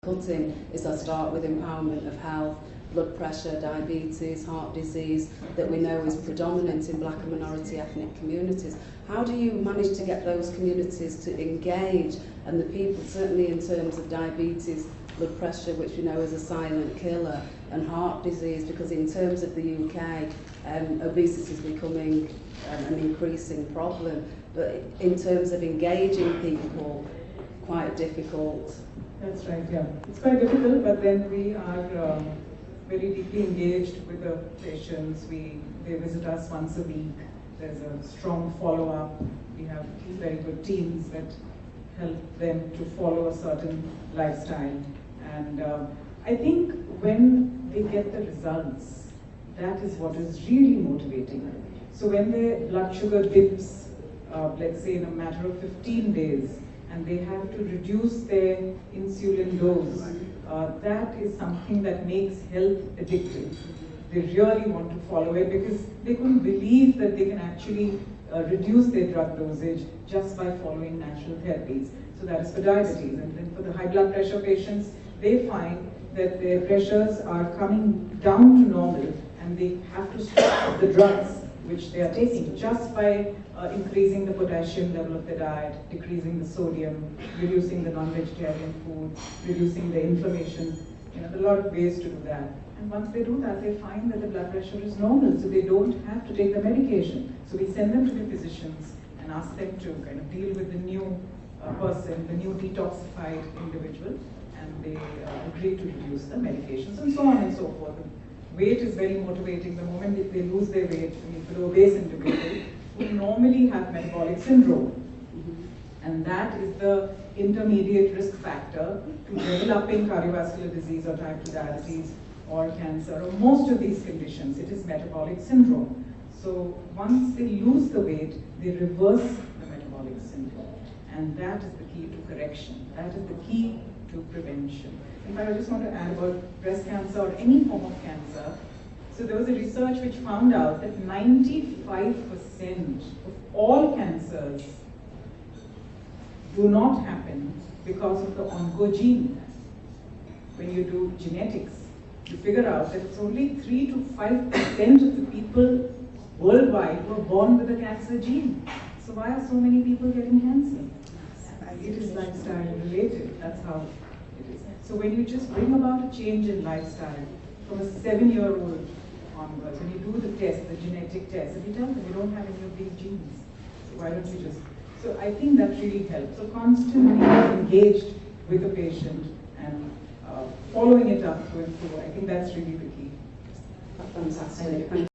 Cutting is I start with empowerment of health, blood pressure, diabetes, heart disease, that we know is predominant in black and minority ethnic communities. How do you manage to get those communities to engage, and the people, certainly in terms of diabetes, blood pressure, which we know is a silent killer, and heart disease, because in terms of the UK, obesity is becoming an increasing problem, but in terms of engaging people, quite difficult. That's right, yeah. It's quite difficult, but then we are very deeply engaged with the patients. They visit us once a week. There's a strong follow-up. We have very good teams that help them to follow a certain lifestyle. And I think when they get the results, that is what is really motivating. So when their blood sugar dips, let's say in a matter of 15 days, and they have to reduce their insulin dose, that is something that makes health addictive. They really want to follow it because they couldn't believe that they can actually reduce their drug dosage just by following natural therapies. So that is for diabetes. And then for the high blood pressure patients, they find that their pressures are coming down to normal and they have to stop the drugs which they are taking just by increasing the potassium level of the diet, decreasing the sodium, reducing the non-vegetarian food, reducing the inflammation. There are a lot of ways to do that. And once they do that, they find that the blood pressure is normal, so they don't have to take the medication. So we send them to the physicians and ask them to kind of deal with the new person, the new detoxified individual, and they agree to reduce the medications and so on and so forth. Weight is very motivating. The moment they lose their weight, for the obese individual, who normally have metabolic syndrome. And that is the intermediate risk factor to developing cardiovascular disease or type 2 diabetes or cancer, or most of these conditions. It is metabolic syndrome. So once they lose the weight, they reverse the metabolic syndrome. And that is the key to correction. That is the key to prevention. In fact, I just want to add about breast cancer or any form of cancer. So there was a research which found out that 95% of all cancers do not happen because of the oncogene. When you do genetics, you figure out that it's only 3 to 5% of the people worldwide who are born with a cancer gene. So why are so many people getting cancer? It is lifestyle related. That's how it is. So when you just bring about a change in lifestyle from a 7-year-old onwards, when you do the test, the genetic test, and you tell them you don't have any of these genes, so why don't you just... So I think that really helps. So constantly engaged with the patient and following it up through and through, I think that's really the key. Fantastic.